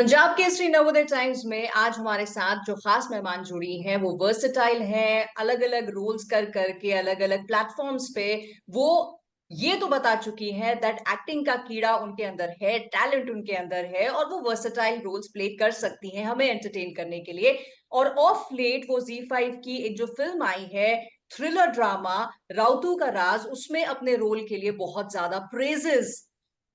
Punjab Kesari Navodaya times में आज हमारे साथ जो खास मेहमान जुड़ी हैं वो वर्सेटाइल हैं, अलग अलग रोल्स कर करके अलग अलग प्लेटफॉर्म्स पे वो ये तो बता चुकी हैं दैट एक्टिंग का कीड़ा उनके अंदर है, टैलेंट उनके अंदर है और वो वर्सेटाइल रोल्स प्ले कर सकती हैं हमें एंटरटेन करने के लिए। और ऑफ लेट वो Z5 की एक जो फिल्म आई है, थ्रिलर ड्रामा राउतू का राज, उसमें अपने रोल के लिए बहुत ज्यादा प्रेजेस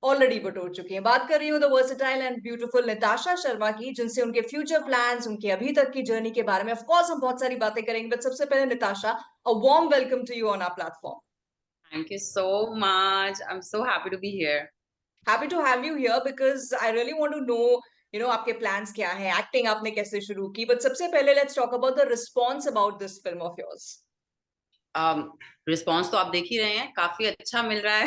ऑलरेडी बटोर चुकी हैं। बात कर रही हूँ the versatile and beautiful Nitasha Sharma की, जिनसे उनके फ्यूचर प्लान्स, उनके अभी तक की जर्नी के बारे में ऑफ कोर्स हम बहुत सारी बातें करेंगे। बट सबसे पहले Natasha, a warm welcome to you on our platform. Thank you so much. I'm so happy to be here. Happy to have you here because I really want to know आपके plans क्या हैं, acting आपने कैसे शुरू की। But सबसे पहले let's talk about the response about this film of yours. Um, response तो आप देख ही रहे हैं, काफी अच्छा मिल रहा है।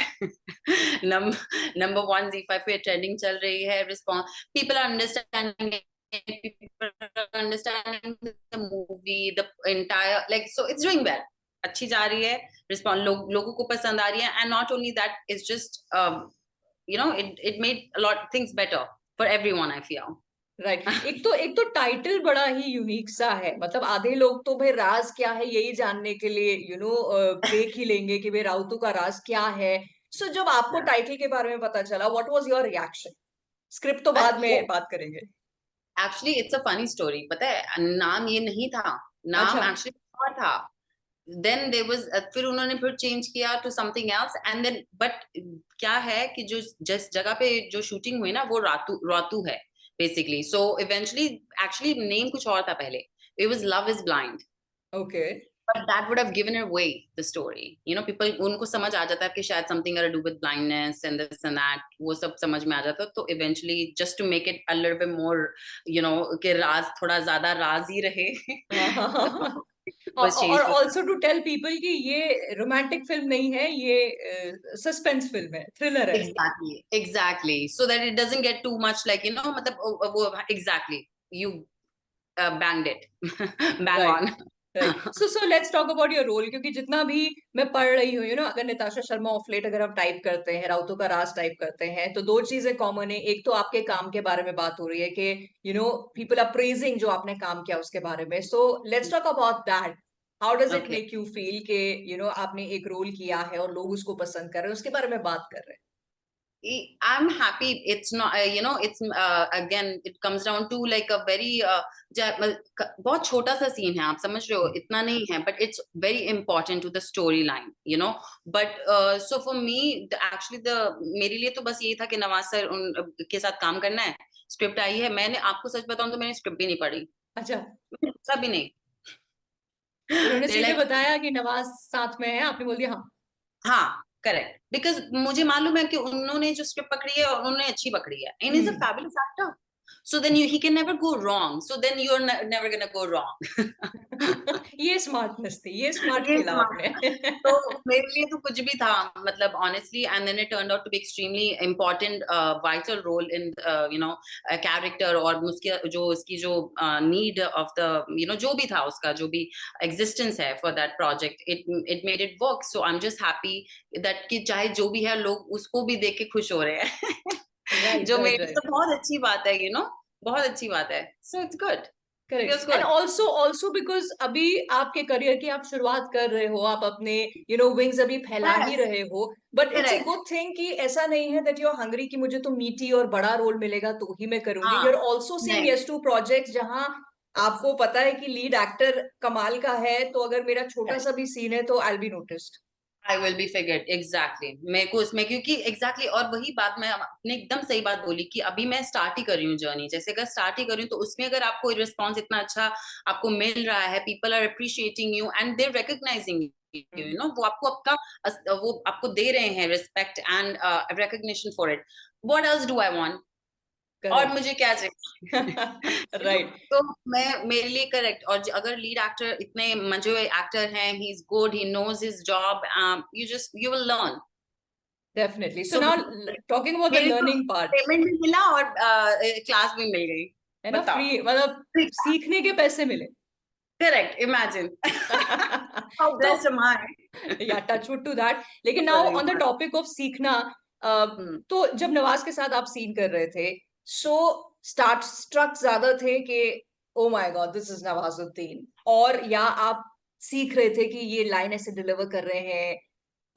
नंबर वन Z5 पे ट्रेंडिंग चल रही है। Response, people are understanding, people are understanding the movie, the entire, like, so it's doing well. अच्छी जा रही है। रिस्पॉन्स लोगों को पसंद आ रही है। And not only that, it's just it made a lot things better for everyone, I feel. Right एक तो टाइटल बड़ा ही यूनिक सा है। मतलब आधे लोग तो भाई राज क्या है यही जानने के लिए देख ही लेंगे कि भाई राउतू का राज क्या है। सो जब आपको टाइटल के बारे में पता चला, what was your reaction? Script तो बाद में बात करेंगे। Actually it's a funny story. पता है, नाम ये नहीं था। नाम अच्छा। एक्चुअली और था। देन देयर वाज, फिर उन्होंने फिर चेंज किया to something else and then, but क्या है कि जो जिस जगह पे जो शूटिंग हुई ना, वो रातू रातू है basically. So eventually actually name कुछ और था पहले। It was love is blind. Okay. But that would have given away the story. People, उनको समझ आ जाता है कि शायद something got to do with blindness and this and that. वो सब समझ में आ जाता है। तो eventually, just to make it a little bit more, कि राज थोड़ा ज्यादा राज ही रहे, was और changed to also to tell people कि ये रोमांटिक फिल्म नहीं है, ये सस्पेंस फिल्म है, थ्रिलर है। exactly, exactly, so that it doesn't get too much like, मतलब exactly, you banged it, bang right. on. Right. So let's talk about your role, क्योंकि जितना भी मैं पढ़ रही हूँ, अगर निताशा शर्मा ऑफ लेट अगर हम टाइप करते हैं, राउतों का राज टाइप करते हैं, तो दो चीजें कॉमन है। एक तो आपके काम के बारे में बात हो रही है कि पीपल आर प्रेजिंग जो आपने काम किया उसके बारे में। सो let's talk about that. How does it Okay. Make you feel कि आपने एक रोल किया है और लोग उसको पसंद कर रहे हैं, उसके बारे में बात कर रहे I'm happy. It's not, it's again, it comes down to like a very बहुत छोटा सा सीन है, आप समझ रहे हो, हैं। इतना नहीं है, but it's very important to the storyline, But so for me, actually मेरे लिए तो बस यही था कि नवाज सर उन के साथ काम करना है। स्क्रिप्ट आई है, मैंने आपको सच बताऊं तो मैंने स्क्रिप्ट भी नहीं पढ़ी, अच्छा। सब भी नहीं। उन्होंने They're सीधे like, बताया कि नवाज साथ में है, आपने बोल दिया हाँ? हाँ, करेक्ट, बिकॉज मुझे मालूम है कि उन्होंने जो स्क्रिप्ट पकड़ी है और उन्होंने अच्छी पकड़ी है, and is a hmm. Fabulous actor, so then he can never go wrong, so then you're never gonna go wrong. ये स्मार्टनेस थी, ये स्मार्ट ये खेला smart है। आपने। तो मेरे लिए तो कुछ भी था, मतलब honestly, and then it turned out to be extremely important vital role in character, और उसकी जो नीड ऑफ द, जो भी था उसका, जो भी एग्जिस्टेंस है for that project, it made it work. So I am just happy that कि चाहे जो भी है, लोग उसको भी देख के खुश हो रहे हैं। राइट जो राइट मेरे लिए राइट। तो बहुत अच्छी बात है, बहुत अच्छी बात है। So it's good, correct. Feels and good. Also also because अभी आपके करियर की आप शुरुआत कर रहे हो, आप अपने विंग्स अभी फैला ही यस, रहे हो। But it's a correct. Good thing कि ऐसा नहीं है दैट यू आर हंग्री कि मुझे तो मीटी और बड़ा रोल मिलेगा तो ही मैं करूंगी। हाँ, यू आर ऑल्सो सेइंग नहीं, यस टू प्रोजेक्ट्स जहां आपको पता है कि लीड एक्टर कमाल का है, तो अगर मेरा छोटा सा भी सीन है तो I be noticed. I will be figured, exactly. मेरे को इसमें, क्योंकि एग्जैक्टली exactly, और वही बात मैं आपने एकदम सही बात बोली कि अभी मैं स्टार्ट ही कर रही हूँ जर्नी। जैसे अगर स्टार्ट ही कर रही हूँ, तो उसमें अगर आपको रिस्पॉन्स इतना अच्छा आपको मिल रहा है, people are appreciating you and they're recognizing वो आपको वो आपको दे रहे हैं respect and recognition for it. What else do I want? और करेक्ट। मुझे क्या चाहिए? राइट। तो मैं, मेरे लिए करेक्ट। और अगर लीड एक्टर इतने मजे एक्टर हैं, he is good, he knows his job, you will learn. Definitely. So so now talking about the मेरे को लर्निंग पार्ट, पेमेंट भी मिला और क्लास भी मिल गई। है ना, बताओ। फ्री मतलब सीखने के पैसे मिले। Correct, imagine. हाउ तो ब्लेस्ड एम आई। या टचवुड टू दैट। लेकिन now sorry. On the topic of सीखना, हम्म। तो जब नवाज के साथ आप सीन कर रहे थे, सो स्टार्ट स्ट्रक ज्यादा थे कि oh my God this is Nawazuddin, और या आप सीख रहे थे कि ये लाइन ऐसे डिलीवर कर रहे हैं?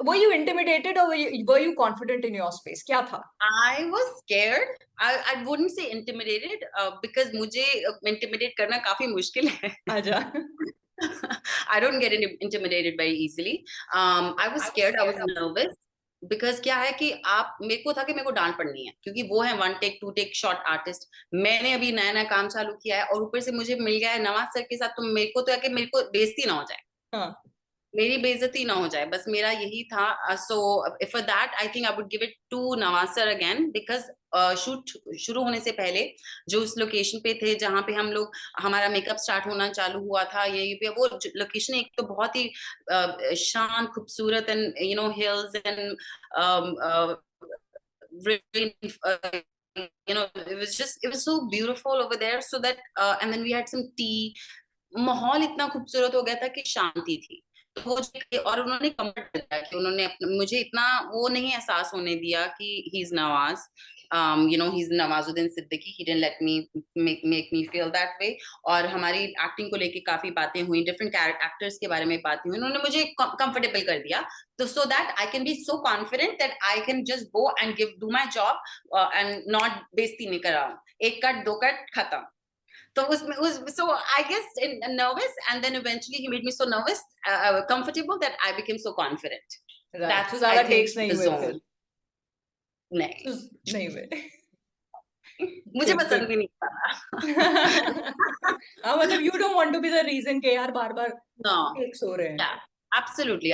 वर यू इंटिमिडेटेड और were you confident in your space? क्या था? I was scared. I wouldn't say intimidated because मुझे intimidate करना काफी मुश्किल है. आजा। I don't get intimidated very easily. I was scared. I was nervous. Because क्या है कि आप, मेरे को था कि मेरे को डांट पड़नी है, क्योंकि वो है 1 टेक 2 टेक शॉट आर्टिस्ट. मैंने अभी नया नया काम चालू किया है और ऊपर से मुझे मिल गया है नवाज सर के साथ, तो मेरे को तो है कि मेरे को बेइज्जती ना हो जाए, हाँ। मेरी बेइज्जती ना हो जाए, बस मेरा यही था. So for that I think I would give it to Nawaz sir again, because shoot शुरू होने से पहले जो उस लोकेशन पे थे जहाँ पे हम लोग, हमारा मेकअप स्टार्ट होना चालू हुआ था, यही पे वो लोकेशन एक तो बहुत ही शांत खूबसूरत, and you no hills and you know it was so beautiful over there, so that and then we had some tea. माहौल इतना खूबसूरत हो गया था कि शांति थी. तो वो और उन्होंने कम्फर्ट दिया कि उन्होंने मुझे इतना वो नहीं एहसास होने दिया कि he is Nawaz, he's Nawazuddin Siddiqui. He didn't let me make me feel that way. और हमारी एक्टिंग को लेके काफी बातें हुई, डिफरेंट एक्टर्स के बारे में बातें हुई, उन्होंने मुझे कंफर्टेबल कर दिया, तो so that I can be so confident that I can just go and do my job and not बेइज्जती नहीं कराऊं, एक कट दो कट खत्म. तो उसमें so I guess nervous, and then eventually he made me so nervous, comfortable, that I became so confident. Right. That's तो ज्यादा I think takes नहीं the हुए zone. फिर? नहीं, नहीं हुए। मुझे Good, पसंद good. भी नहीं था. हाँ, मतलब you don't want to be the reason कि यार बार बार No. टेक्स हो रहे हैं। Yeah, absolutely.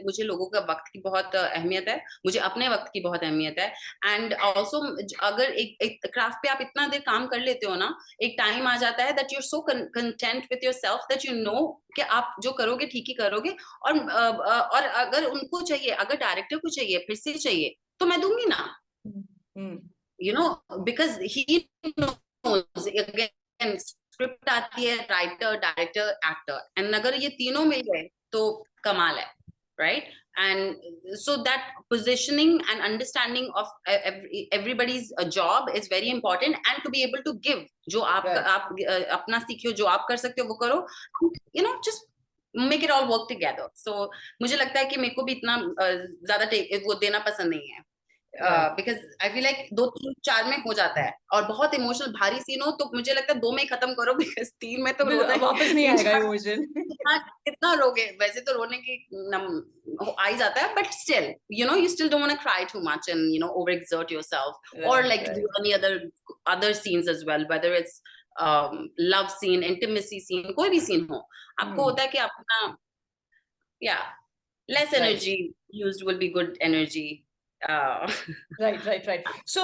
मुझे लोगों का वक्त की बहुत अहमियत है, मुझे अपने वक्त की बहुत अहमियत है. एंड ऑल्सो अगर एक क्राफ्ट पे आप इतना देर काम कर लेते हो ना, एक टाइम आ जाता है that you are so content with yourself that you know कि आप जो करोगे ठीक ही करोगे. और अगर उनको चाहिए, अगर डायरेक्टर को चाहिए, फिर से चाहिए, तो मैं दूंगी ना. You know, because he knows, again script आती है, राइटर, डायरेक्टर, एक्टर, एंड अगर ये तीनों मिल गए तो कमाल है, right? And so that positioning and understanding of everybody's job is very important, and to be able to give जो आप अपना सीखियो, जो आप कर सकते हो वो करो, just make it all work together. So मुझे लगता है कि मेरे को भी इतना ज्यादा वो देना पसंद नहीं है, बिकॉज आई फील लाइक 2 3 4 में हो जाता है, और बहुत इमोशनल भारी सीन हो तो मुझे लगता है 2 में ही खत्म करो, बिकॉज 3 में तो वापस नहीं आएगा इमोशन। कितना रोगे, वैसे तो रोने की आ ही जाता है, but still you still don't want to cry too much and overexert yourself, or like do any other scenes as well, whether it's love scene, intimacy scene, कोई भी scene हो, आपको होता है कि अपना less energy used will be good energy. Right. So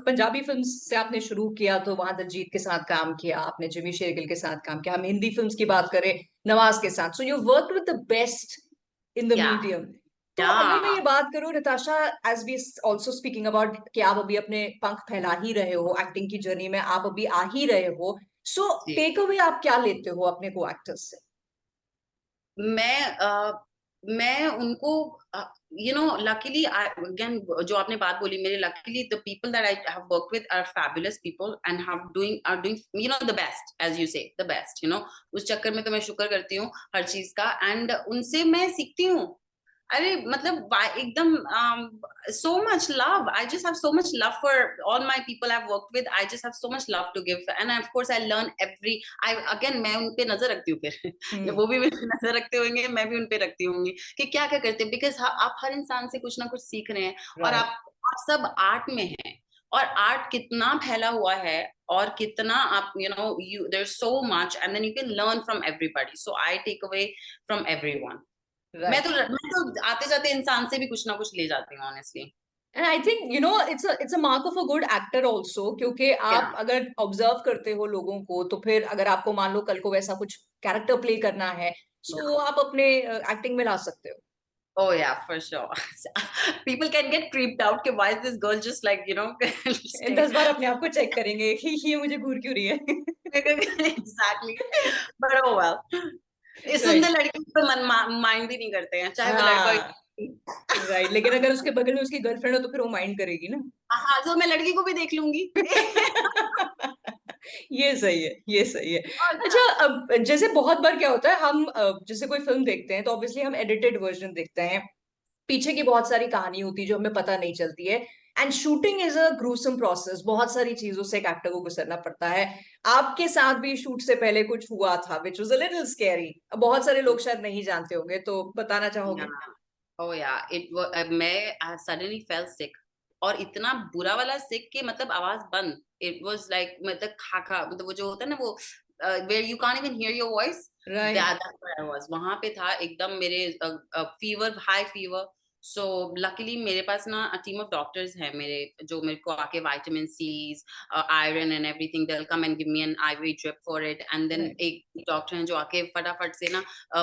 Punjabi film से आपने शुरू किया तो वहां दिलजीत के साथ काम किया आपने, जिमी शेरगिल के साथ काम किया, हम हिंदी फिल्म्स की बात करें नवाज के साथ, so you work with the best in the medium. तो अगर मैं ये बात करूं Natasha, as we also speaking about कि आप अभी अपने पंख फैला ही रहे हो एक्टिंग की जर्नी में, आप अभी आ ही रहे हो, सो टेक अवे आप क्या लेते हो अपने को एक्टर्स से? मैं उनको luckily again जो आपने बात बोली, मेरे luckily the people that I have worked with are fabulous people and are doing the best, as you say, the best, उस चक्कर में तो मैं शुक्र करती हूँ हर चीज का, एंड उनसे मैं सीखती हूँ. अरे मतलब एकदम so much love. I just have so much love for all my people I've worked with. I just have so much love to give, and of course I learn again मैं उन पे नजर रखती हूँ, फिर वो भी मेरे पे नजर रखते होंगे, मैं भी उन पे रखती होंगी कि क्या क्या करते हैं, बिकॉज आप हर इंसान से कुछ ना कुछ सीख रहे हैं, और आप सब आर्ट में हैं, और आर्ट कितना फैला हुआ है, और कितना आप there's so much, and then you can learn from everybody. So I take away from everyone. मैं तो आते जाते इंसान से भी कुछ ना कुछ ले जाती हूँ, honestly. And I think it's a mark of a good actor also, क्योंकि आप अगर ऑब्जर्व करते हो लोगों को, तो फिर अगर आपको मान लो कल को वैसा कुछ कैरेक्टर प्ले करना है, सो आप अपने एक्टिंग में ला सकते हो. Oh yeah, for sure. People can get creeped out कि why is this girl just like 10 बार अपने आप को चेक करेंगे कि ये मुझे घूर क्यों रही है. Exactly. But oh well. इस सुंदर लड़की को माइंड भी नहीं करते हैं, चाहे वो लड़का राइट, लेकिन अगर उसके बगल में उसकी गर्लफ्रेंड हो तो फिर वो माइंड करेगी ना। हाँ, तो मैं लड़की को भी देख लूंगी। ये सही है, ये सही है। और क्या। अच्छा, अब जैसे बहुत बार क्या होता है, हम जैसे कोई फिल्म देखते हैं तो ऑब्वियसली हम एडिटेड वर्जन देखते हैं, पीछे की बहुत सारी कहानी होती है जो हमें पता नहीं चलती है। And shooting is a gruesome process, बहुत सारी चीजों से एक एक्टर को गुजरना पड़ता है। आपके साथ भी शूट से पहले कुछ हुआ था which was a little scary, बहुत सारे लोग शायद नहीं जानते होंगे, तो बताना चाहोगे? ओ या मैं सडनली फेल सिक, और इतना बुरा वाला सिक कि मतलब आवाज बंद। इट वाज लाइक मतलब खा खा, मतलब वो जो होता है ना, वो where you can't even hear your voice, right. That I was वहां पे था एकदम मेरे fever, high fever. So luckily मेरे पास ना टीम ऑफ डॉक्टर्स है मेरे, जो मेरे को आके vitamin Cs, iron and everything, they'll come and give me an IV drip for it, and then right. एक डॉक्टर हैं जो आके फटाफट से ना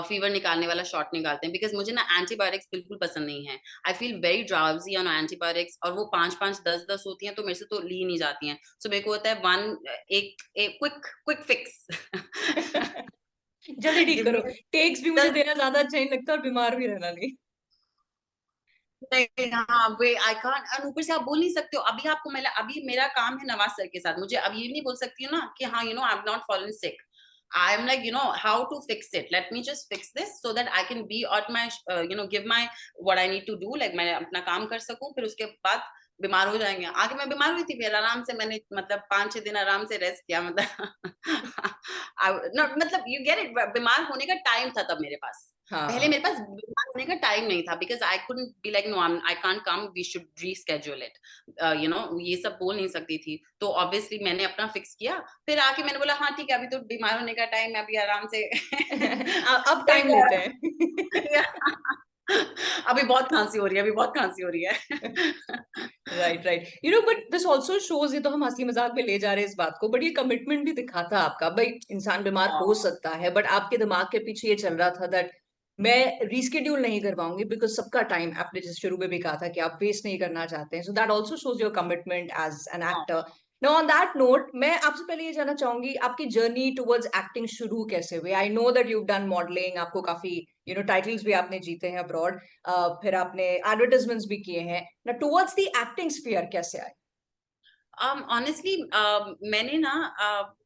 फीवर निकालने वाला शॉट निकालते हैं, बिकॉज मुझे ना एंटीबायोटिक्स बिल्कुल पसंद नहीं है। I feel very drowsy on antibiotics, और वो 5-5 10-10 होती हैं, तो मेरे से तो ली नहीं जाती हैं। सो मेरे को होता है वन, एक क्विक क्विक फिक्स। जल्दी ठीक गिव करो। मी टेक्स भी मुझे देना ज्यादा अच्छा नहीं लगता, और बीमार भी रहना नहीं। नहीं, हाँ वे आई कांट, और ऊपर से आप बोल नहीं सकते हो। अभी आपको मैं, अभी मेरा काम है नवाज सर के साथ, मुझे अब ये नहीं बोल सकती हूँ ना कि हाँ you know I am not fallen sick. I am like, you know how to fix it, let me just fix this so that I can be out my, you know give my what I need to do, like मैं अपना काम कर सकूं, फिर उसके बाद बीमार हो जाएंगे। आगे मैं बीमार हुई थी, फिर आराम से मैंने मतलब 5-6 दिन आराम से रेस्ट किया, मतलब नॉट, मतलब यू गेट इट, बीमार होने का टाइम था तब मेरे पास। हाँ पहले हाँ। मेरे पास बीमार होने का टाइम नहीं था, because I couldn't be like no I can't come, we should reschedule it, you know ये सब बोल नहीं सकती थी। तो ऑब्वियसली मैंने अपना फिक्स किया, फिर आके मैंने बोला हाँ ठीक है, अभी तो बीमार होने का टाइम है, अभी आराम से। अब टाइम लेते हैं। अभी बहुत खांसी हो रही है, अभी बहुत खांसी हो रही है। Right right, you know but this also shows, ये तो हम हंसी मजाक में ले जा रहे हैं इस बात को, बट ये कमिटमेंट भी दिखाता है आपका, भाई इंसान बीमार हो सकता है, बट आपके दिमाग के पीछे ये चल रहा था दैट मैं रीस्केड्यूल नहीं कर पाऊंगी, बिकॉज सबका टाइम आपने जिस शुरू में भी कहा था कि आप वेस्ट नहीं करना चाहते हैं, so that also shows your commitment as an actor. Now on that note, मैं आपसे पहले ये जानना चाहूंगी आपकी जर्नी टुवर्ड्स एक्टिंग शुरू कैसे हुई? I know that you done modelling, आपको काफी यू नो टाइटल्स भी आपने जीते हैं अब्रॉड, फिर आपने एडवर्टाइजमेंट्स भी किए हैं ना, टुवर्ड्स द एक्टिंग स्फीयर कैसे आए? Honestly, मैंने ना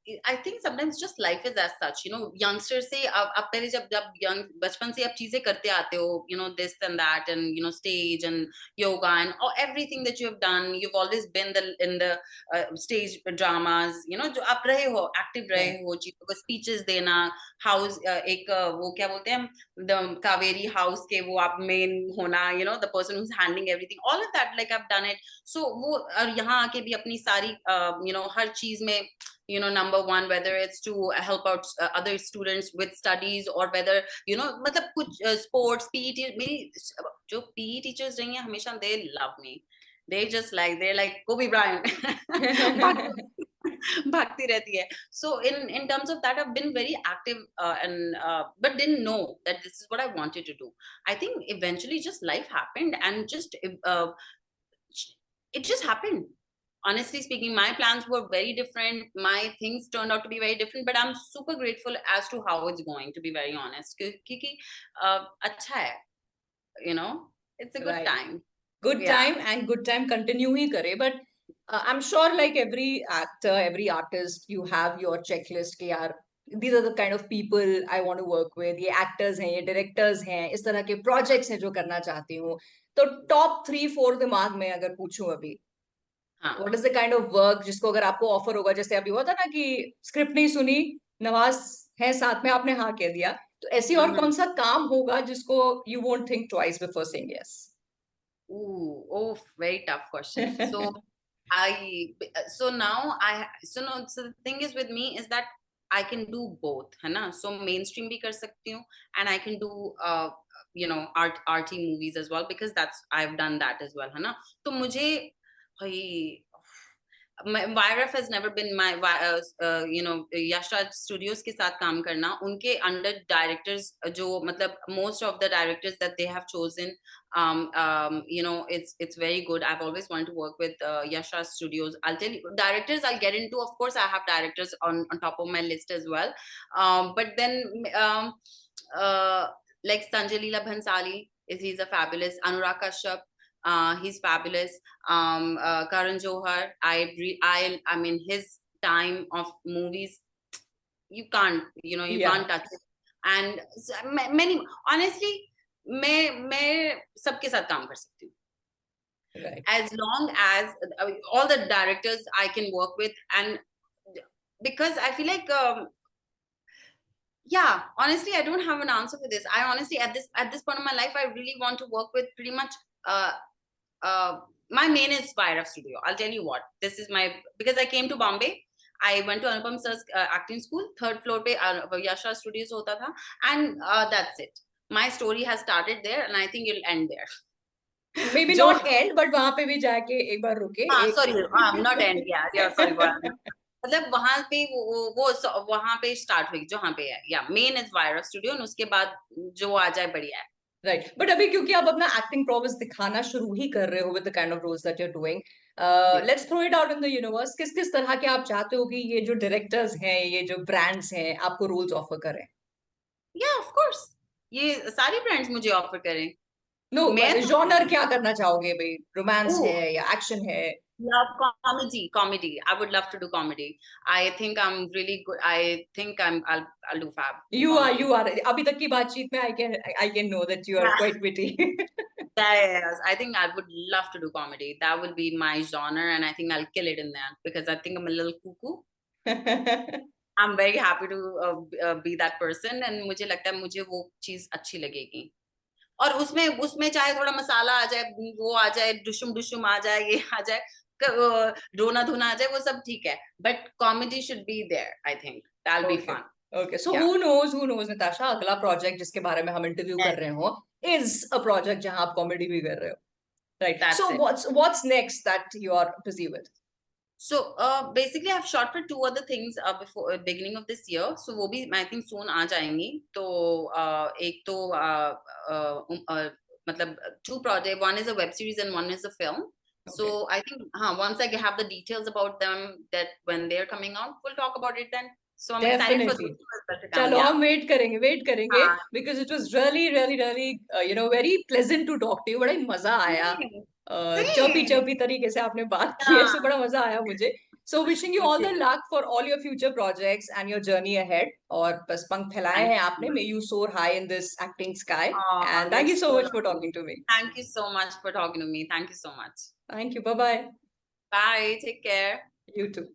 I think sometimes just life is as such, you know youngster से अब पहले जब जब यंग बचपन से आप चीजें करते आते हो, you know this and that and you know stage and yoga and everything that you have done, you have always been the in the stage dramas, you know जो आप रहे हो, एक्टिव रहे Right. हो, चीजों को स्पीचेस देना, हाउस एक वो क्या बोलते हैं, द कावेरी हाउस के वो आप मेन होना, you know the person who is handling everything, all of that like I have done it. So वो, और यहाँ आके भी अपनी सारी यू नो हर चीज में, you know number one, whether it's to help out other students with studies, or whether you know मतलब कुछ sports PE मेरी जो PE teachers रही हैं हमेशा, they love me, they just like, they're like Kobe Bryant। भागती रहती है। So in terms of that I've been very active, and but didn't know that this is what I wanted to do. I think eventually just life happened, and just it just happened. Honestly speaking, my plans were very different, my things turned out to be very different, but I'm super grateful as to how it's going, to be very honest, क्योंकि अच्छा है, you know, it's a good Right. time. Good Yeah. time, and good time continue ही करे, but I'm sure like every actor, every artist, you have your checklist कि यार these are the kind of people I want to work with, ये actors हैं, ये directors हैं, इस तरह के projects हैं जो करना चाहती हूँ। तो top 3-4 दिमाग में अगर पूछूं अभी, हाँ। what is the kind of work जिसको अगर आपको ऑफर होगा, जैसे अभी हुआ था ना कि स्क्रिप्ट नहीं सुनी, नवाज है साथ में, आपने हाँ कह दिया, तो ऐसी और Mm-hmm. कौन सा काम होगा जिसको you won't think twice before saying yes? Ooh, oh, very tough question. So I, so now I, so no, so the thing is with me is that I can do both, है ना? So mainstream भी कर सकती हूँ, and I can do you know arty movies as well, because that's, I've done that as well, है ना? तो मुझे भाई, YRF has never been my you know Yash Raj Studios के साथ काम करना, उनके under directors जो मतलब most of the directors that they have chosen, you know it's very good. I've always wanted to work with Yash Raj Studios. I'll tell you directors I'll get into, of course I have directors on top of my list as well, but then uh, like Sanjay Leela Bhansali, he's a fabulous. Anurag Kashyap, he's fabulous. Karan Johar, I mean his time of movies, you can't, you Yeah, can't touch it. And many, honestly, मैं सबके साथ काम कर सकती हूँ, right. as long as all the directors I can work with. And because I feel like yeah, honestly, I don't have an answer for this. I honestly, at this point of my life, I really want to work with pretty much my main is Spire Studio. I'll tell you what, this is my, because I came to Bombay, I went to Anupam Sir's acting school, third floor pe Yasha Studios hota tha, and that's it. My story has started there, and I think it'll end there. Maybe जो not end, but वहां पे भी जाके एक बार रुके हाँ, एक sorry, not and, या सॉरी, मतलब वहां पे वहां पे स्टार्ट हुई जहाँ पे है, या मेन इज वायरा स्टूडियो, और उसके बाद जो आ जाए बढ़िया है। राइट, बट अभी क्योंकि आप अपना एक्टिंग प्रोग्रेस दिखाना शुरू ही कर रहे हो with the kind of roles that you are doing, let's throw it out in the universe, किस किस तरह के आप चाहते हो कि ये जो डायरेक्टर्स हैं, ये जो ब्रांड्स हैं, आपको रोल्स ऑफर करें? या ऑफ कोर्स, ये सारी ब्रांड्स मुझे ऑफर करें। नो, मैं तो जॉनर क्या करना चाहोगे भाई? रोमांस ओह, है या एक्शन है? love comedy. I would love to do comedy. I think I'm really good. I think I'll do fab comedy. You are अभी तक की बातचीत में I can know that you are Yeah. Quite witty. Yes, I think I would love to do comedy. That would be my genre, and I think I'll kill it in that because I think I'm a little cuckoo. I'm very happy to be that person, and मुझे लगता है मुझे वो चीज अच्छी लगेगी। और उसमें उसमें चाहे थोड़ा मसाला आ जाए, वो आ जाए, दुशुम आ जाए, ये आ जाए, रोना धोना आ जाए, वो सब ठीक है, but comedy should be there. I think that'll be fun. Okay, so yeah, who knows Natasha, अगला प्रोजेक्ट जिसके बारे में हम इंटरव्यू कर रहे हो इज अ प्रोजेक्ट जहां आप कॉमेडी भी कर रहे हो, right? that's so it. What's next that you are busy with? So basically I've shot for two other things before beginning of this year, so वो भी I think soon आ जाएंगी। तो एक तो मतलब two project, one is a web series and one is a film. So I think once I have the details about them, that when they're coming out, we'll talk about it then. So I'm excited for definitely, those two as well to come. चलो Yeah. हम wait करेंगे हाँ, because it was really really really you know very pleasant to talk to you, बड़ा ही मजा आया, same, chirpy same. Chirpy तरीके से आपने बात की है, Yeah. सो बड़ा मजा आया मुझे। So wishing you all the मुझे, luck for all your future projects and your journey ahead, और बस पंख फैलाए thank हैं you so आपने, much. May you soar high in this acting sky, Oh, and thank you that's so so much for lovely. Talking to me. Thank you so much for talking to me. Thank you so much. Thank you, bye bye. Bye. Take care. You to.